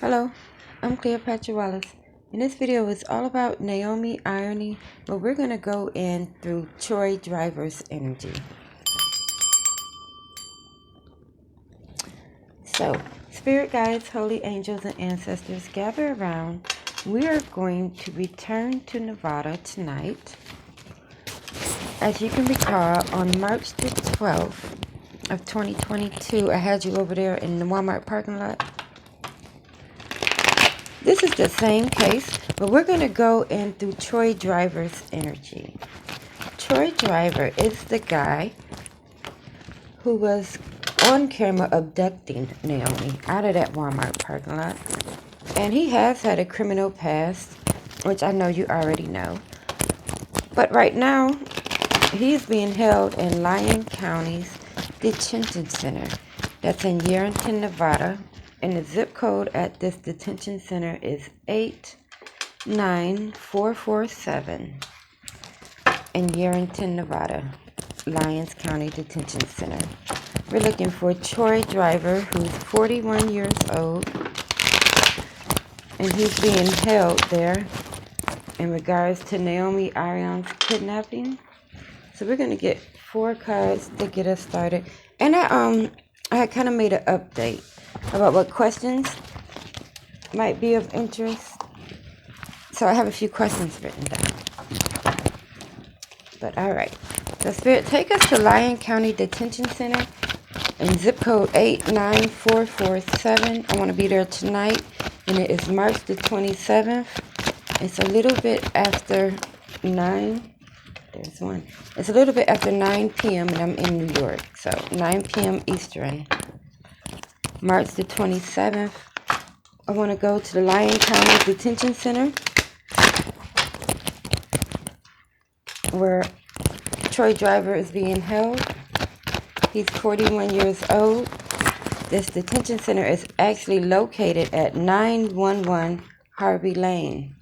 Hello, I'm Cleopatra Wallace, and this video is all about Naomi irony, but we're going to go in through Troy Driver's energy. So, spirit guides, holy angels, and ancestors, gather around. We are going to return to Nevada tonight. As you can recall, on March the 12th of 2022, I had you over there in the Walmart parking lot. This is the same case, but we're going to go in through Troy Driver's energy. Troy Driver is the guy who was on camera abducting Naomi out of that Walmart parking lot. And he has had a criminal past, which I know you already know. But right now, he's being held in Lyon County's detention center. That's in Irion, Nevada. And the zip code at this detention center is 89447 in Irion, Nevada, Lyons County Detention Center. We're looking for Troy Driver, who's 41 years old, and he's being held there in regards to Naomi Irion's kidnapping. So we're going to get 4 cards to get us started. And I kind of made an update about what questions might be of interest. So I have a few questions written down. But alright. So Spirit, take us to Lyon County Detention Center in zip code 89447. I want to be there tonight. And it is March the 27th. It's a little bit after 9. There's one. It's a little bit after 9 p.m. and I'm in New York. So 9 p.m. Eastern. March the 27th, I want to go to the Lyon County Detention Center where Troy Driver is being held. He's 41 years old. This detention center is actually located at 911 Harvey Lane.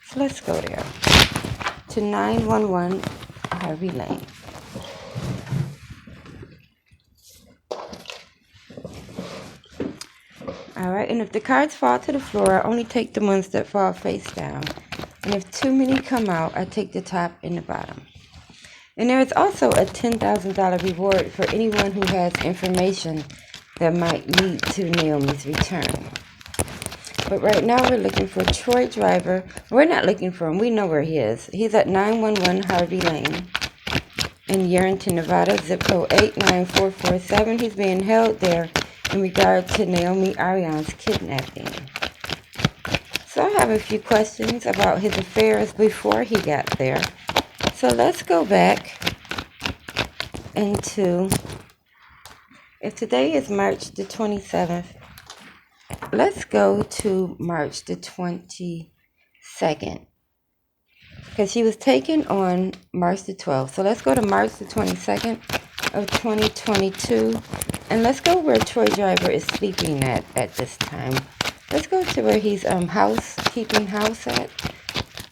So let's go there to 911 Harvey Lane. Alright, and if the cards fall to the floor, I only take the ones that fall face down. And if too many come out, I take the top and the bottom. And there is also a $10,000 reward for anyone who has information that might lead to Naomi's return. But right now we're looking for Troy Driver. We're not looking for him. We know where he is. He's at 911 Harvey Lane in Irion, Nevada, zip code 89447. He's being held there in regard to Naomi Irion's kidnapping. So I have a few questions about his affairs before he got there. So let's go back into, if today is March the 27th, let's go to March the 22nd. Because she was taken on March the 12th. So let's go to March the 22nd of 2022. And let's go where Troy Driver is sleeping at this time. Let's go to where he's keeping house at.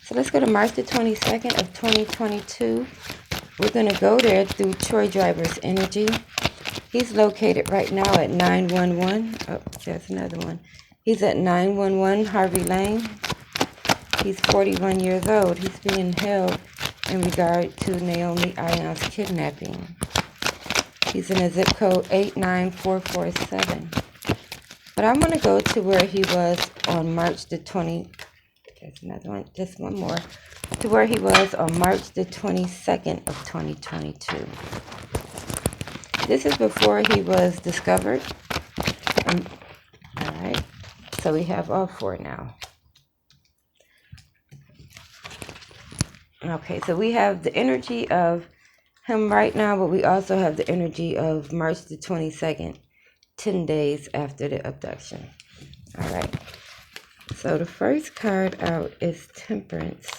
So let's go to March the 22nd of 2022. We're going to go there through Troy Driver's energy. He's located right now at 911. Oh, there's another one. He's at 911 Harvey Lane. He's 41 years old. He's being held in regard to Naomi Irion's kidnapping. He's in a zip code 89447. But I'm going to go to where he was on March the 20th. There's another one, just one more. To where he was on March the 22nd of 2022. This is before he was discovered. Alright, so we have all 4 now. Okay, so we have the energy of him right now, but we also have the energy of March the 22nd, 10 days after the abduction. All right. So the first card out is Temperance.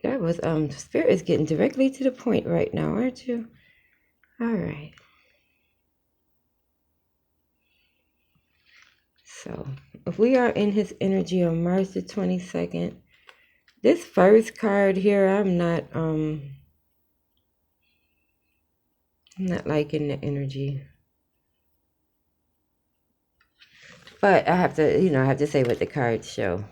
That was Spirit is getting directly to the point right now, aren't you? All right. So if we are in his energy on March the 22nd, this first card here, I'm not liking the energy. But I have to, I have to say what the cards show.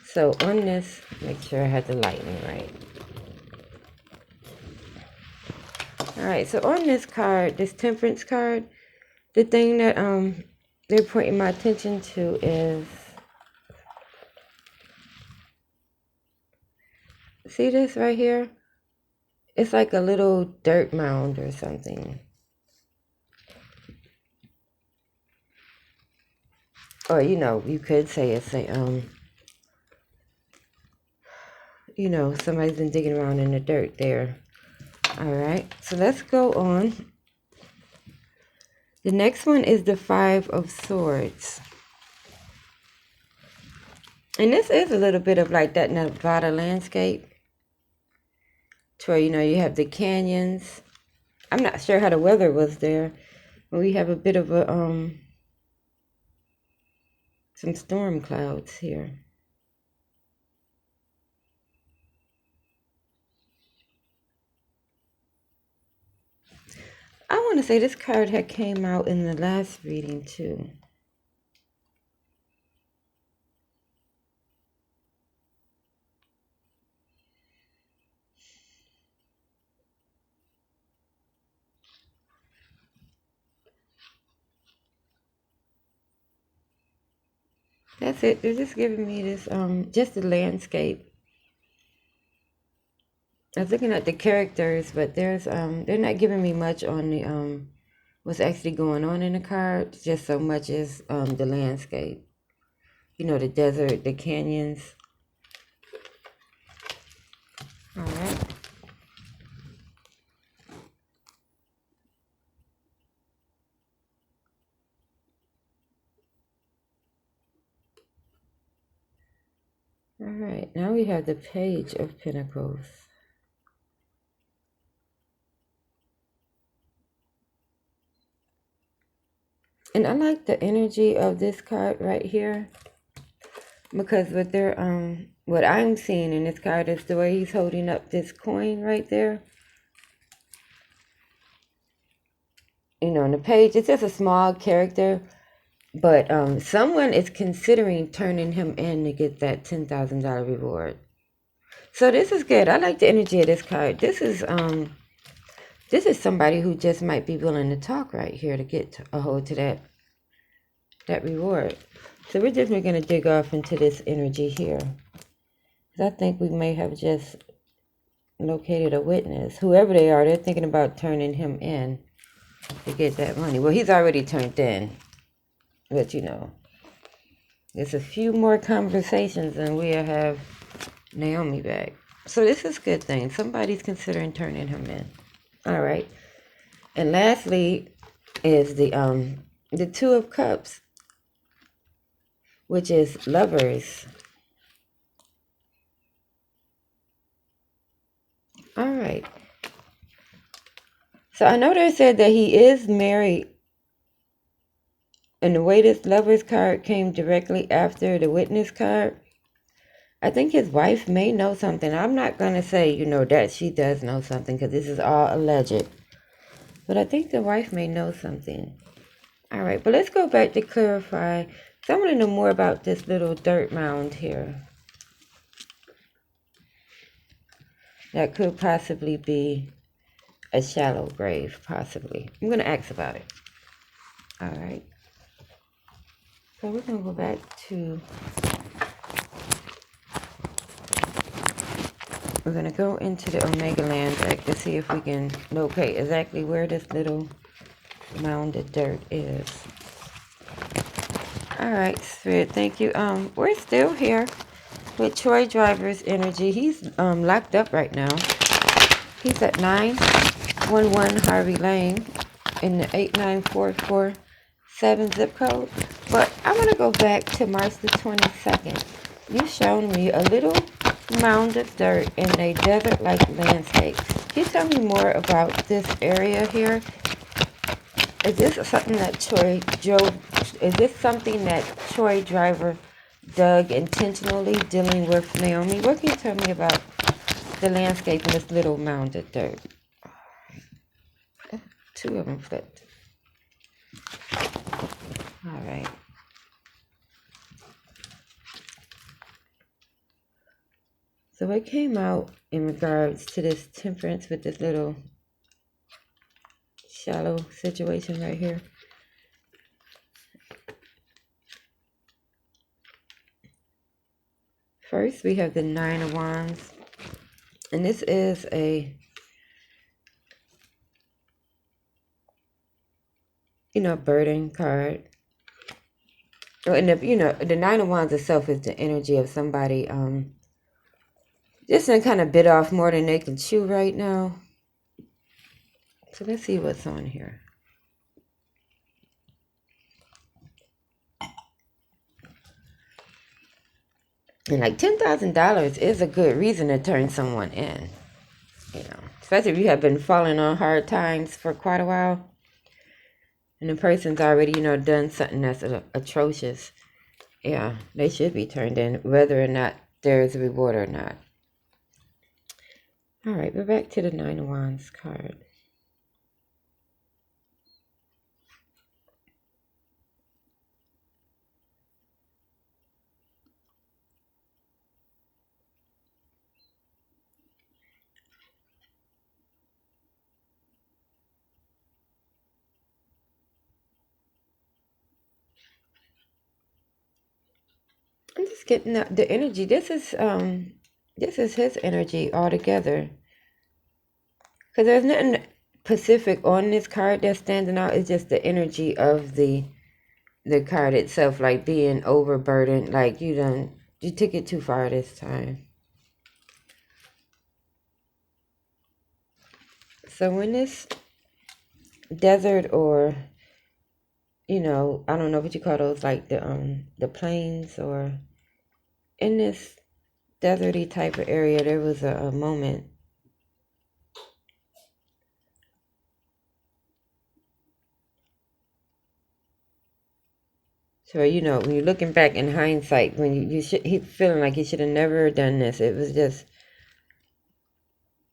So on this, make sure I have the lighting right. Alright, so on this card, this Temperance card, the thing that they're pointing my attention to is, see this right here? It's like a little dirt mound or something. Or, you could say it's a, somebody's been digging around in the dirt there. Alright, so let's go on. The next one is the Five of Swords. And this is a little bit of like that Nevada landscape. To where, you have the canyons. I'm not sure how the weather was there. But we have a bit of a, some storm clouds here. I want to say this card had came out in the last reading too. That's it. They're just giving me this, just the landscape. I was looking at the characters, but there's, they're not giving me much on the, what's actually going on in the card, just so much as, the landscape. The desert, the canyons. All right. All right, now we have the Page of Pentacles. And I like the energy of this card right here, because what I'm seeing in this card is the way he's holding up this coin right there. On the page, it's just a small character, but someone is considering turning him in to get that $10,000 reward. So this is good. I like the energy of this card. This is somebody who just might be willing to talk right here to get a hold to that reward. So we're just going to dig off into this energy here. I think we may have just located a witness. Whoever they are, they're thinking about turning him in to get that money. Well, he's already turned in. But, there's a few more conversations and we'll have Naomi back. So this is a good thing. Somebody's considering turning him in. All right. And lastly is the Two of Cups, which is lovers. All right. So I know they said that he is married. And the way this lovers card came directly after the witness card, I think his wife may know something. I'm not going to say, that she does know something, because this is all alleged. But I think the wife may know something. All right, but let's go back to clarify. So I want to know more about this little dirt mound here. That could possibly be a shallow grave, possibly. I'm going to ask about it. All right. So we're going to go back to... We're going to go into the Omega Land deck to see if we can locate exactly where this little mound of dirt is. All right, Spirit, thank you. We're still here with Troy Driver's energy. He's locked up right now. He's at 911 Harvey Lane in the 89447 zip code. But I want to go back to March the 22nd. You've shown me a little mound of dirt in a desert-like landscape. Can you tell me more about this area here? Is this something that Troy Is this something that Troy Driver dug intentionally, dealing with Naomi? What can you tell me about the landscape in this little mound of dirt? Two of them flipped. All right. So it came out in regards to this temperance with this little shallow situation right here. First, we have the Nine of Wands. And this is a, burden card. And the Nine of Wands itself is the energy of somebody just kind of bit off more than they can chew right now. So let's see what's on here. And like $10,000 is a good reason to turn someone in, especially if you have been falling on hard times for quite a while. And the person's already, done something that's atrocious. Yeah, they should be turned in, whether or not there is a reward or not. All right, we're back to the Nine of Wands card. I'm just getting the energy. This is his energy altogether. Because there's nothing specific on this card that's standing out. It's just the energy of the card itself, like being overburdened, like you took it too far this time. So when this desert, or I don't know what you call those, like the plains, or in this deserty type of area, there was a moment so when you're looking back in hindsight, when he feeling like he should have never done this. It was just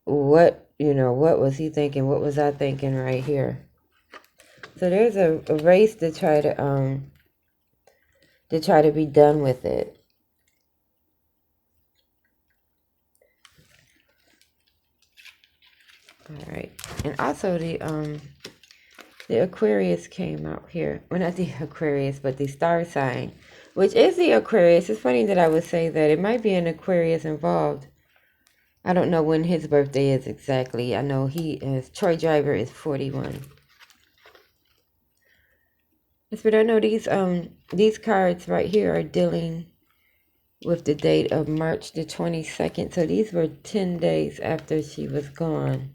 what was he thinking? What was I thinking right here? So there's a race to try to be done with it. All right, and also the Aquarius came out here. Well, not the Aquarius, but the star sign, which is the Aquarius. It's funny that I would say that. It might be an Aquarius involved. I don't know when his birthday is exactly. I know Troy Driver is 41. But I know these cards right here are dealing with the date of March the 22nd. So these were 10 days after she was gone.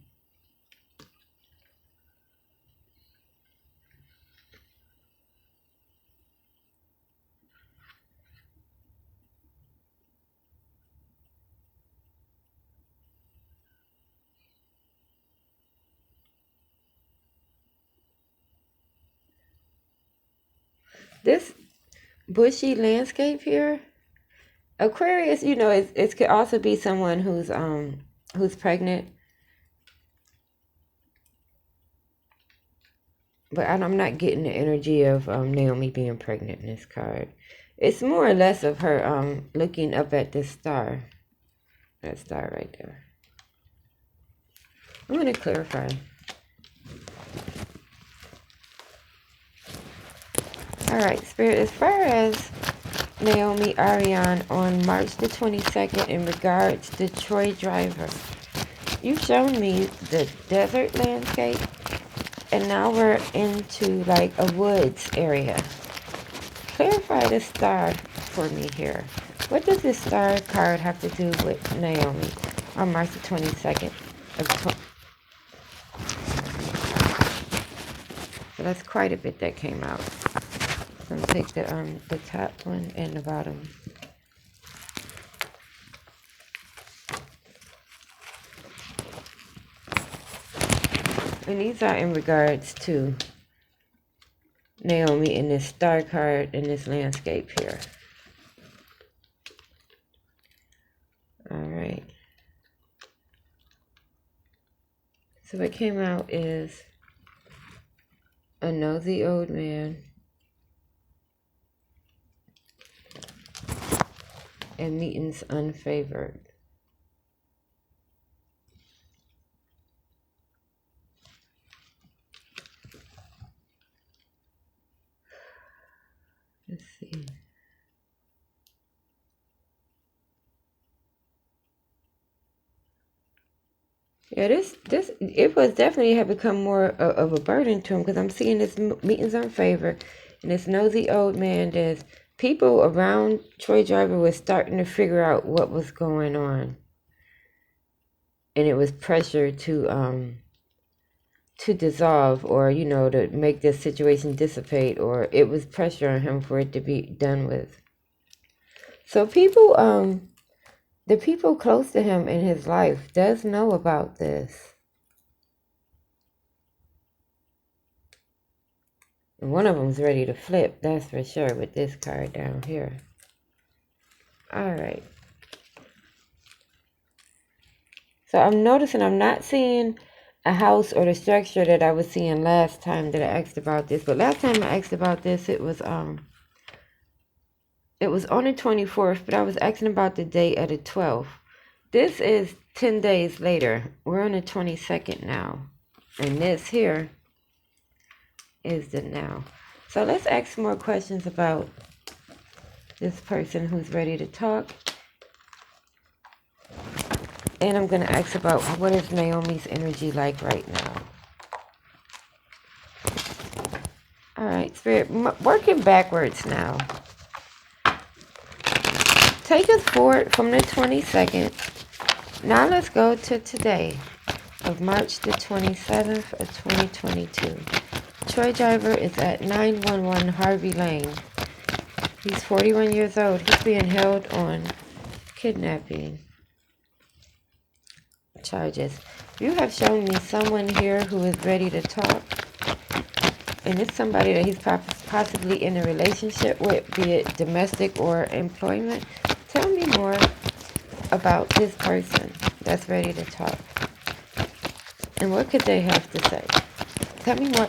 This bushy landscape here, Aquarius, it could also be someone who's pregnant. But I'm not getting the energy of Naomi being pregnant in this card. It's more or less of her looking up at this star. That star right there. I'm going to clarify. Alright, Spirit, as far as Naomi Irion on March the 22nd in regards to Troy Driver, you've shown me the desert landscape, and now we're into like a woods area. Clarify the star for me here. What does this star card have to do with Naomi on March the 22nd of So that's quite a bit that came out. So I'm going to take the top one and the bottom. And these are in regards to Naomi in this star card in this landscape here. All right. So what came out is a nosy old man and meetings unfavored. Let's see. Yeah, it was definitely had become more of a burden to him, because I'm seeing this meetings unfavored and this nosy old man. There's people around Troy Driver was starting to figure out what was going on, and it was pressure to dissolve, or to make this situation dissipate, or it was pressure on him for it to be done with. So the people close to him in his life does know about this. And one of them's ready to flip, that's for sure, with this card down here. All right. So I'm noticing I'm not seeing a house or the structure that I was seeing last time that I asked about this. But last time I asked about this, it was on the 24th, but I was asking about the date of the 12th. This is 10 days later. We're on the 22nd now. And this here is the now. So let's ask some more questions about this person who's ready to talk. And I'm going to ask about what is Naomi's energy like right now. All right, Spirit, working backwards now. Take us forward from the 22nd. Now let's go to today of March the 27th of 2022. Troy Driver is at 911 Harvey Lane. He's 41 years old. He's being held on kidnapping charges. You have shown me someone here who is ready to talk. And it's somebody that he's possibly in a relationship with, be it domestic or employment. Tell me more about this person that's ready to talk. And what could they have to say? Tell me more.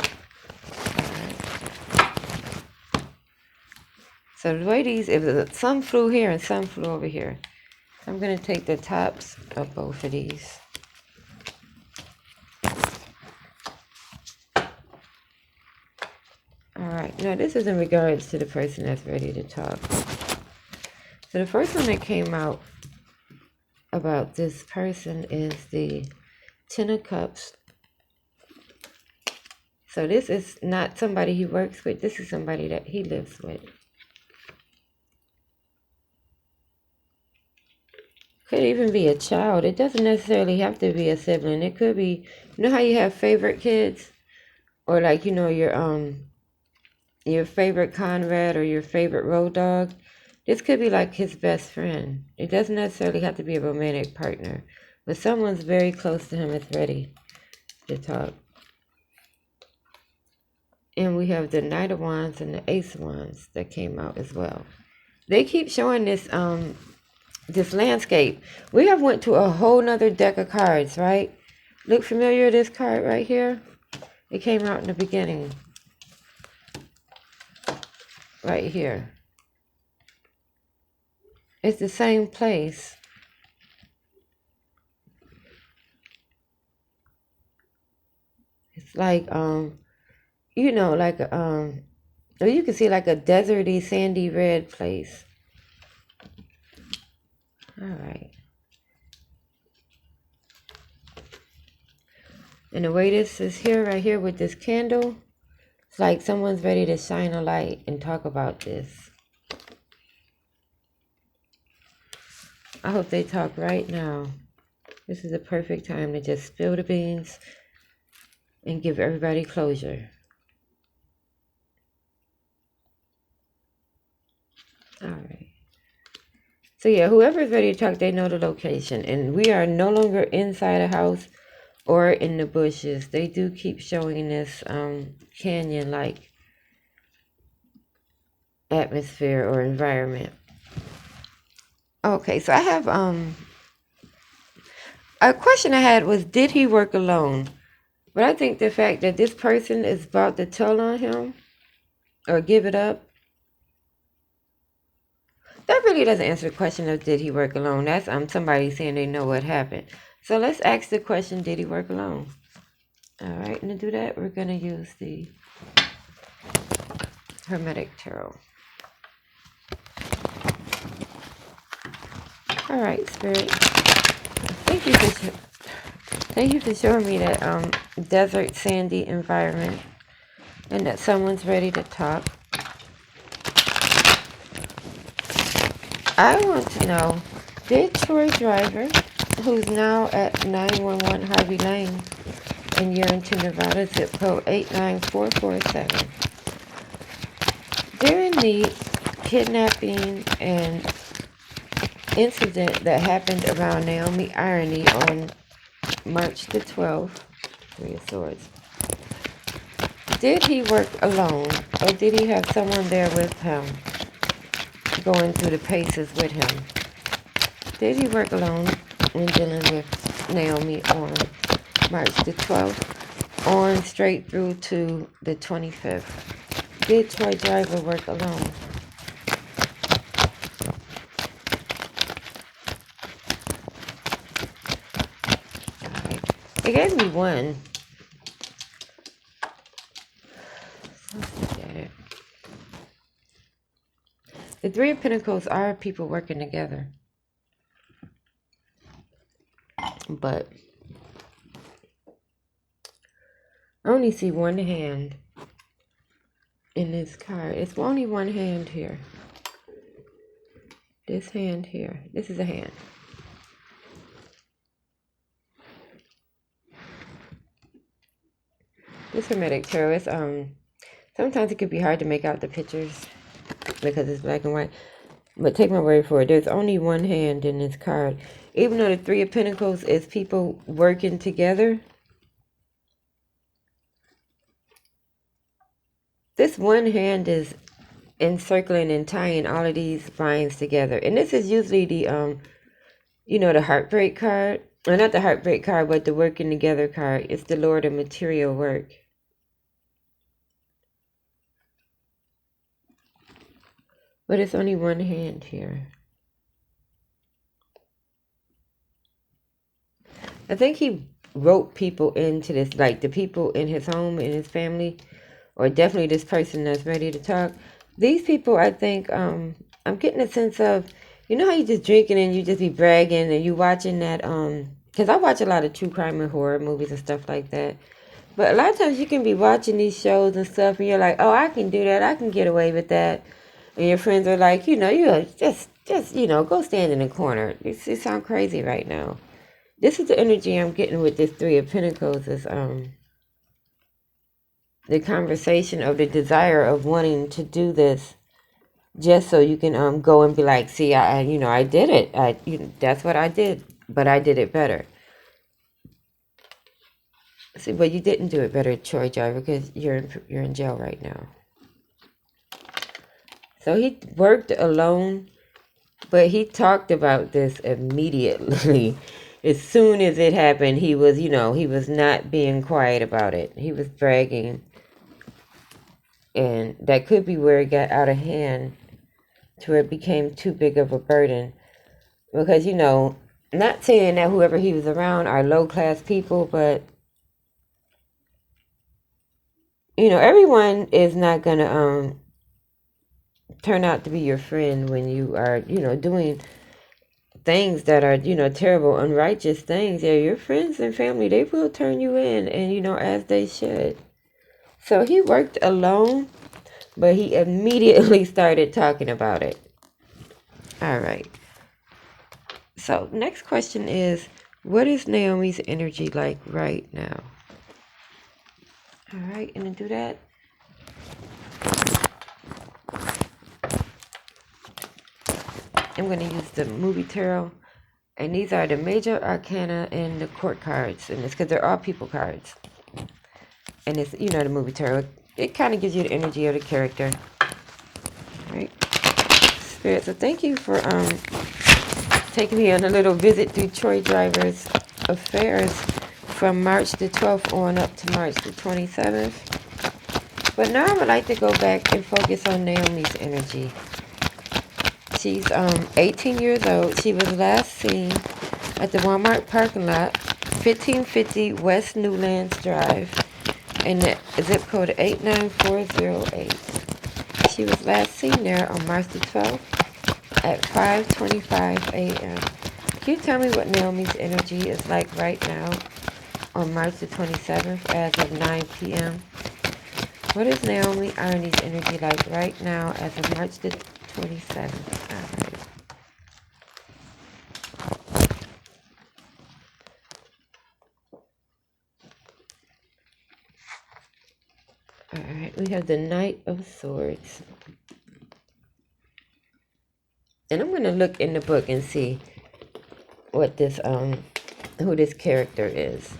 So the way some flew here and some flew over here. I'm going to take the tops of both of these. Alright, now this is in regards to the person that's ready to talk. So the first one that came out about this person is the Ten of Cups. So this is not somebody he works with. This is somebody that he lives with. Could even be a child. It doesn't necessarily have to be a sibling. It could be, you know how you have favorite kids? Or like, your favorite Conrad or your favorite road dog. This could be like his best friend. It doesn't necessarily have to be a romantic partner. But someone's very close to him is ready to talk. And we have the Knight of Wands and the Ace of Wands that came out as well. They keep showing this this landscape. We have went to a whole nother deck of cards, right? Look familiar, this card right here? It came out in the beginning. Right here. It's the same place. It's like, like you can see like a deserty, sandy red place. All right. And the way this is here, right here with this candle, it's like someone's ready to shine a light and talk about this. I hope they talk right now. This is the perfect time to just spill the beans and give everybody closure. All right. So yeah, whoever's ready to talk, they know the location. And we are no longer inside a house or in the bushes. They do keep showing this canyon-like atmosphere or environment. Okay, so I have a question I had was, did he work alone? But I think the fact that this person is about to tell on him or give it up, that really doesn't answer the question of did he work alone. That's somebody saying they know what happened. So let's ask the question, did he work alone? All right, and to do that, we're going to use the Hermetic Tarot. All right, Spirit. Thank you for showing me that desert, sandy environment and that someone's ready to talk. I want to know, did Troy Driver, who's now at 911 Harvey Lane in Urion, Nevada, zip code 89447, during the kidnapping and incident that happened around Naomi, Irion on March the 12th, Three of Swords, did he work alone or did he have someone there with him, going through the paces with him? Did he work alone when dealing with Naomi on March the 12th, on straight through to the 25th? Did Troy Driver work alone? It gave me one. Let's look at it. The Three of Pentacles are people working together. But I only see one hand in this card. It's only one hand here. This hand here. This is a hand. This Hermetic Tarot is sometimes it could be hard to make out the pictures because it's black and white. But take my word for it, there's only one hand in this card. Even though the Three of Pentacles is people working together, this one hand is encircling and tying all of these vines together. And this is usually the the heartbreak card. Or not the heartbreak card, but the working together card. It's the Lord of material work. But it's only one hand here. I think he wrote people into this, like the people in his home, in his family, or definitely this person that's ready to talk. These people, I think, I'm getting a sense of, you know how you just drinking and you just be bragging and you watching that, because I watch a lot of true crime and horror movies and stuff like that. But a lot of times you can be watching these shows and stuff and you're like, oh, I can do that. I can get away with that. And your friends are like, you just go stand in the corner. You sound crazy right now. This is the energy I'm getting with this Three of Pentacles is the conversation of the desire of wanting to do this just so you can go and be like, see, I did it. That's what I did, but I did it better. See, but you didn't do it better, Troy Driver, because you're in jail right now. So he worked alone, but he talked about this immediately. As soon as it happened, he was not being quiet about it. He was bragging. And that could be where it got out of hand to where it became too big of a burden. Because, not saying that whoever he was around are low-class people, but, everyone is not going to turn out to be your friend when you are, doing things that are, terrible, unrighteous things. Yeah, your friends and family, they will turn you in, and, as they should. So he worked alone, but he immediately started talking about it. All right. So next question is, what is Naomi's energy like right now? All right, and to do that, I'm going to use the movie tarot. And these are the major arcana and the court cards. And it's because they're all people cards. And it's, the movie tarot. It kind of gives you the energy of the character. Right. Spirit, so thank you for taking me on a little visit through Troy Driver's affairs from March the 12th on up to March the 27th. But now I would like to go back and focus on Naomi's energy. She's 18 years old. She was last seen at the Walmart parking lot, 1550 West Newlands Drive, and the zip code 89408. She was last seen there on March the 12th at 5:25 a.m. Can you tell me what Naomi's energy is like right now on March the 27th as of 9 p.m.? What is Naomi Irony's energy like right now as of March the 27th? Alright, we have the Knight of Swords. And I'm going to look in the book and see what this, who this character is.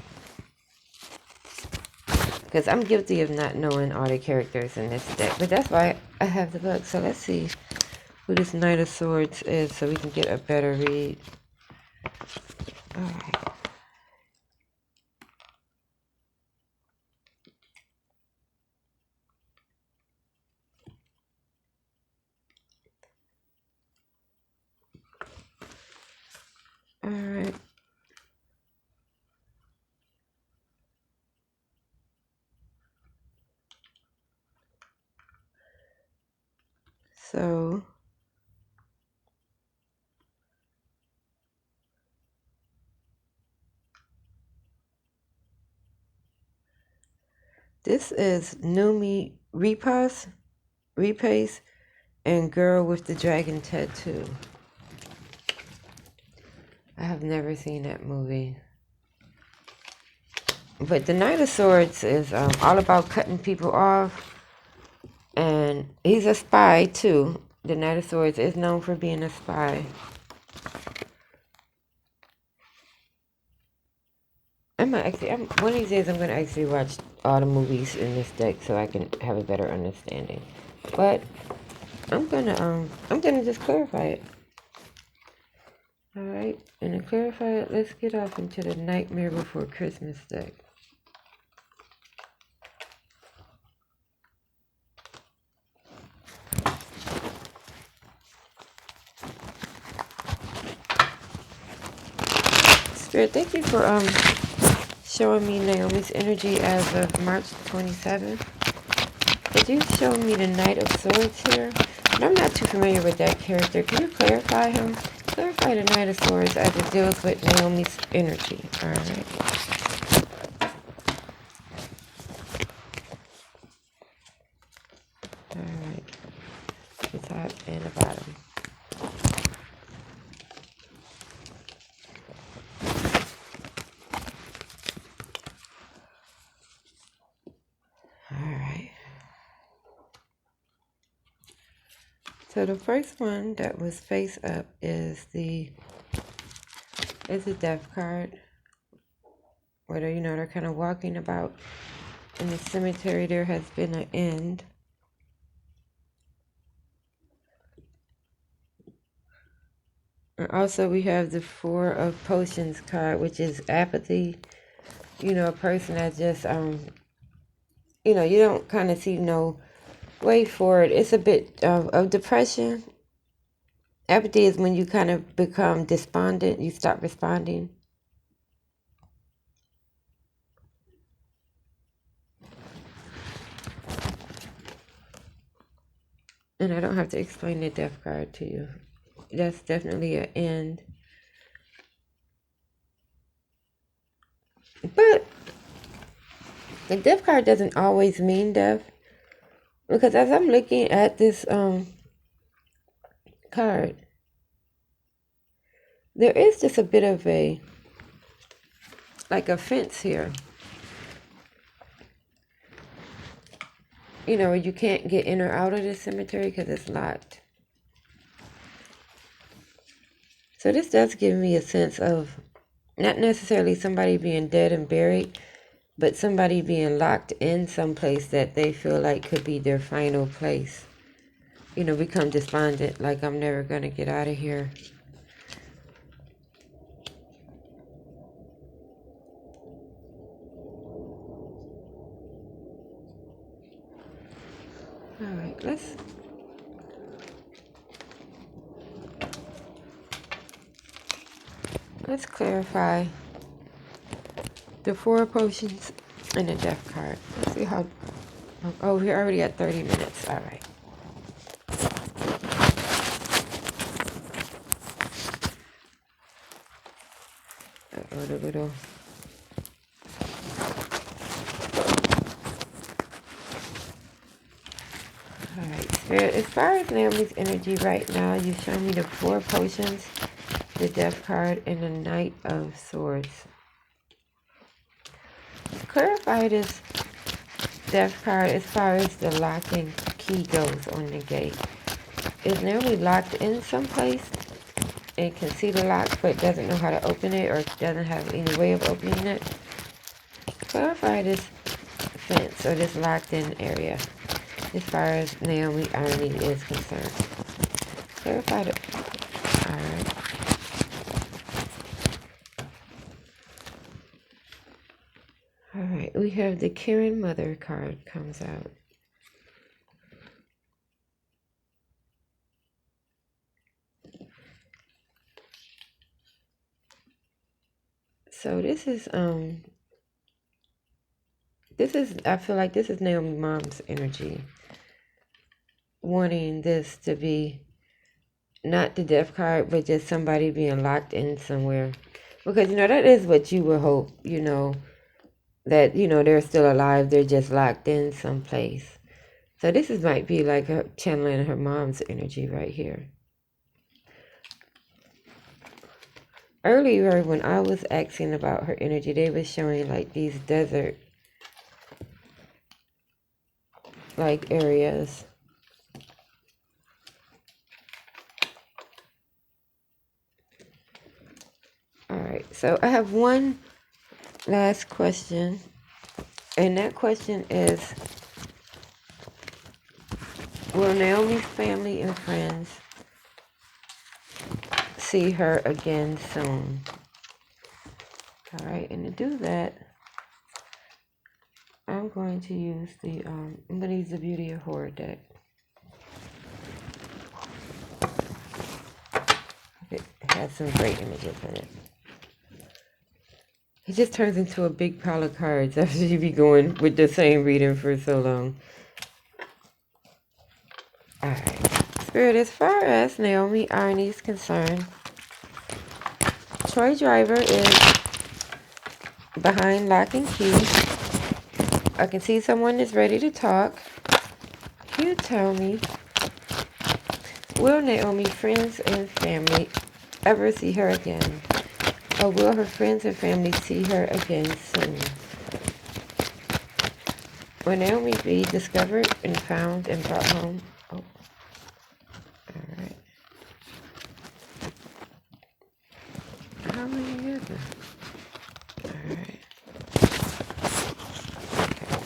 Because I'm guilty of not knowing all the characters in this deck. But that's why I have the book. So let's see who this Knight of Swords is so we can get a better read. Alright. Alright. So this is Naomi Repace and Girl with the Dragon Tattoo. I have never seen that movie. But the Knight of Swords is all about cutting people off. And he's a spy, too. The Knight of Swords is known for being a spy. One of these days I'm going to actually watch all the movies in this deck so I can have a better understanding. But I'm gonna just clarify it. Alright, and to clarify it, let's get off into the Nightmare Before Christmas deck. Spirit, thank you for showing me Naomi's energy as of March 27th. Could you show me the Knight of Swords here? And I'm not too familiar with that character. Can you clarify him? Clarify the Knight of Swords as it deals with Naomi's energy. Alright. Alright. The top and the bottom. So the first one that was face up is a death card. Where they're kind of walking about in the cemetery. There has been an end. And also we have the Four of Potions card, which is apathy. A person that just you don't kind of see no way forward. It's a bit of depression. Apathy is when you kind of become despondent. You stop responding. And I don't have to explain the death card to you. That's definitely an end. But the death card doesn't always mean death. Because as I'm looking at this card, there is just a bit of a fence here. You can't get in or out of the cemetery because it's locked. So this does give me a sense of not necessarily somebody being dead and buried, but somebody being locked in some place that they feel like could be their final place. become despondent, like I'm never going to get out of here. All right, let's clarify the 4 potions and the death card. Let's see how. Oh, we're already at 30 minutes. All right. The little. Alright, Spirit, as far as Naomi's energy right now, you've shown me the 4 potions, the Death card, and the Knight of Swords. Clarify this Death card as far as the locking key goes on the gate. Is Naomi locked in someplace and can see the lock but doesn't know how to open it or doesn't have any way of opening it? Clarify this fence or this locked in area as far as Naomi Irony is concerned. Clarify it. Alright. Alright, we have the Karen Mother card comes out. So this is I feel like this is Naomi Mom's energy. Wanting this to be not the death card, but just somebody being locked in somewhere. Because, that is what you would hope, that, they're still alive. They're just locked in someplace. So this might be like her channeling her mom's energy right here. Earlier, when I was asking about her energy, they were showing like these desert like areas. Alright, so I have one last question. And that question is, will Naomi's family and friends see her again soon? Alright, and to do that, I'm going to use the Beauty of Horror deck. It has some great images in it. It just turns into a big pile of cards after you be going with the same reading for so long. Alright. Spirit, as far as Naomi Irony is concerned, Troy Driver is behind lock and key. I can see someone is ready to talk. Can you tell me, will Naomi friends and family ever see her again? Or will her friends and family see her again soon? Will Naomi be discovered and found and brought home? Oh, alright. How many is it? Alright. Okay.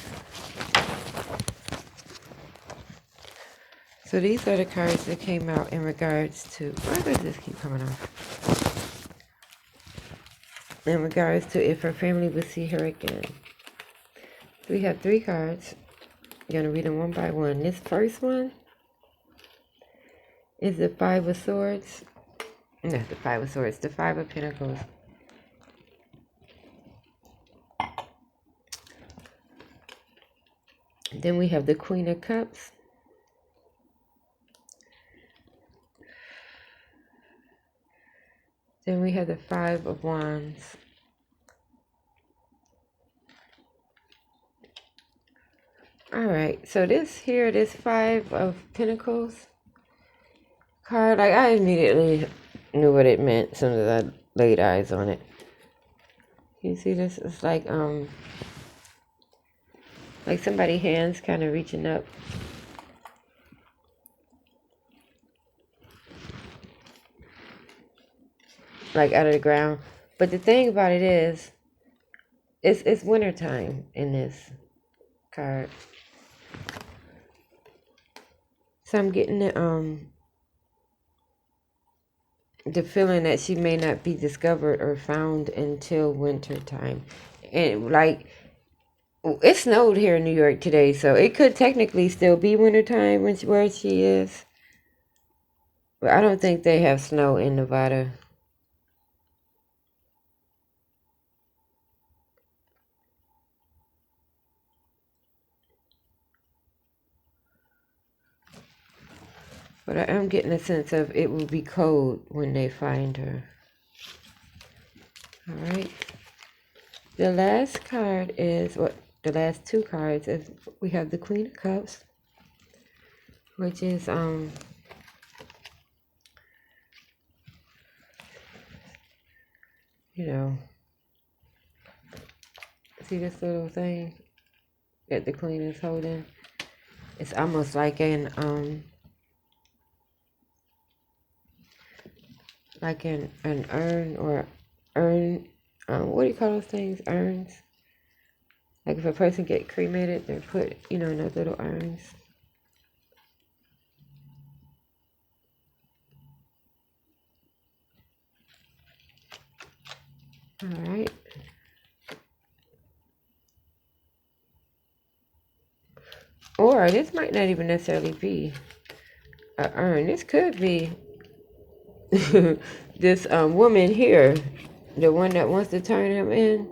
So these are the cards that came out in regards to... Why does this keep coming off? In regards to if her family would see her again. We have 3 cards. I'm going to read them one by one. This first one is the 5 of Swords. Not the 5 of Swords, the 5 of Pentacles. Then we have the Queen of Cups. Then we have the 5 of Wands. Alright, so this 5 of Pentacles card, like I immediately knew what it meant as soon as I laid eyes on it. You see this? It's like somebody's hands kind of reaching up. Like out of the ground. But the thing about it is, it's wintertime in this card. So I'm getting the feeling that she may not be discovered or found until winter time. And like it snowed here in New York today, so it could technically still be wintertime where she is. But I don't think they have snow in Nevada. But I am getting a sense of it will be cold when they find her. Alright. The last card is, the last two cards is, we have the Queen of Cups, which is, you know, see this little thing that the Queen is holding? It's almost like an urn or urn, what do you call those things? Urns? Like if a person get cremated, they're put, in those little urns. Alright. Or this might not even necessarily be an urn. This could be this woman here, the one that wants to turn him in.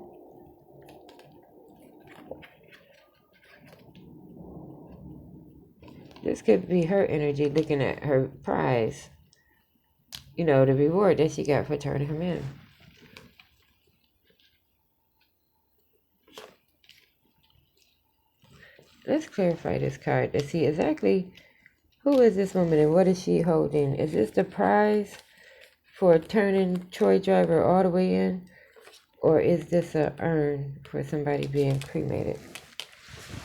This could be her energy looking at her prize, the reward that she got for turning him in. Let's clarify this card to see exactly who is this woman and what is she holding. Is this the prize for turning Troy Driver all the way in? Or is this an urn for somebody being cremated?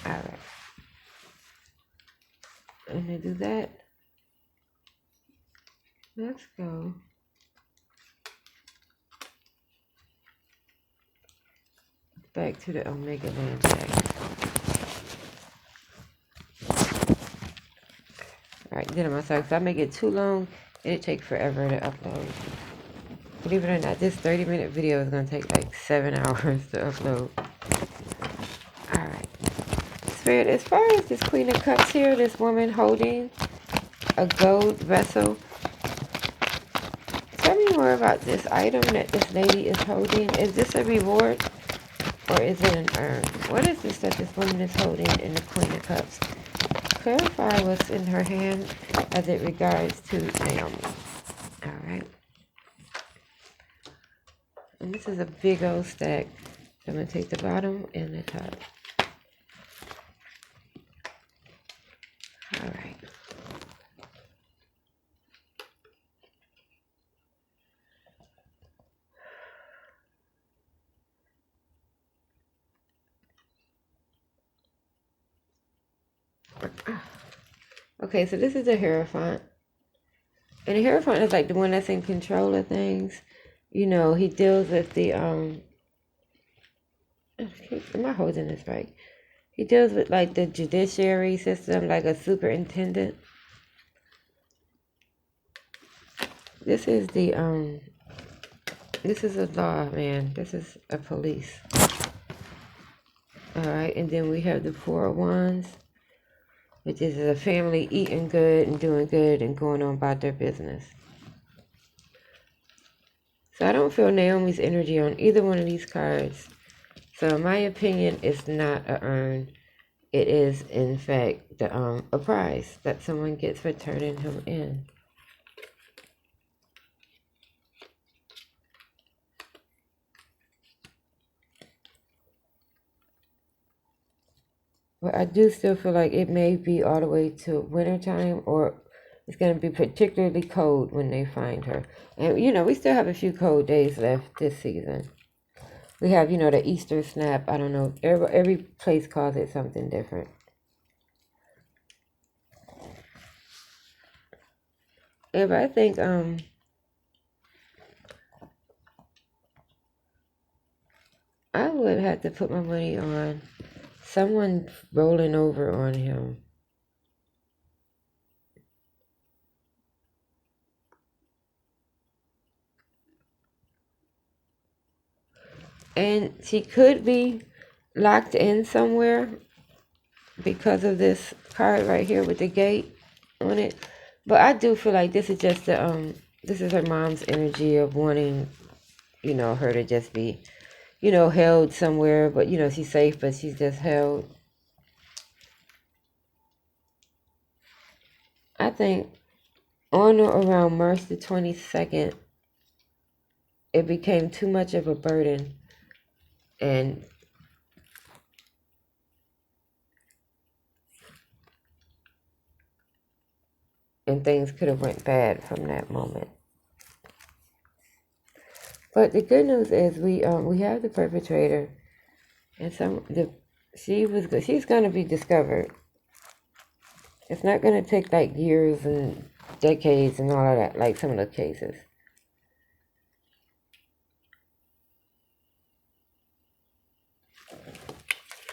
Alright. I'm going to do that. Let's go. Back to the Omega Land deck. Alright, then I'm sorry, if I make it too long, it'll take forever to upload. Believe it or not, this 30-minute video is going to take like 7 hours to upload. Alright. Spirit, as far as this Queen of Cups here, this woman holding a gold vessel, tell me more about this item that this lady is holding. Is this a reward or is it an urn? What is this that this woman is holding in the Queen of Cups? Clarify what's in her hand as it regards to Naomi. Alright. And this is a big old stack. So I'm going to take the bottom and the top. Alright. Okay, so this is a Hierophant. And the Hierophant is like the one that's in control of things. He deals with the, am I holding this right? He deals with like the judiciary system, like a superintendent. This is the, this is a law, man. This is a police. Alright, and then we have the Four of Wands, which is a family eating good and doing good and going on about their business. So I don't feel Naomi's energy on either one of these cards. So in my opinion, it's not an urn. It is, in fact, a prize that someone gets for turning him in. But I do still feel like it may be all the way to wintertime, or it's going to be particularly cold when they find her. And, we still have a few cold days left this season. We have, the Easter snap. I don't know. Every place calls it something different. If I think, I would have to put my money on someone rolling over on him. And she could be locked in somewhere because of this card right here with the gate on it. But I do feel like this is just the this is her mom's energy of wanting, you know, her to just be, you know, held somewhere, but you know, she's safe, but she's just held. I think on or around March the 22nd, it became too much of a burden, and things could have went bad from that moment. But the good news is we have the perpetrator, and she's gonna be discovered. It's not gonna take like years and decades and all of that like some of the cases.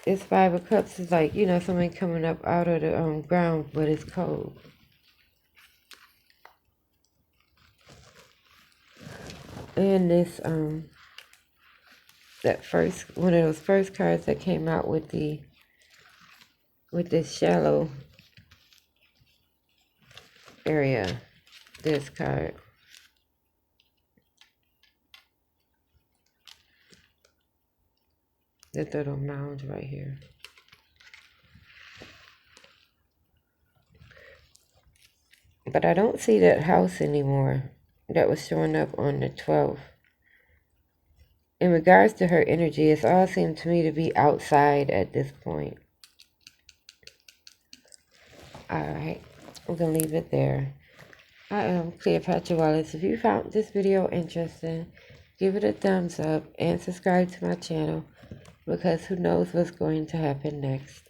This Five of Cups is like, you know, something coming up out of the ground, but it's cold. And this that first one of those first cards that came out with this shallow area. This card. This little mound right here. But I don't see that house anymore that was showing up on the 12th. In regards to her energy, it's all seemed to me to be outside at this point. Alright, I'm going to leave it there. I am Cleopatra Wallace. If you found this video interesting, give it a thumbs up and subscribe to my channel, because who knows what's going to happen next.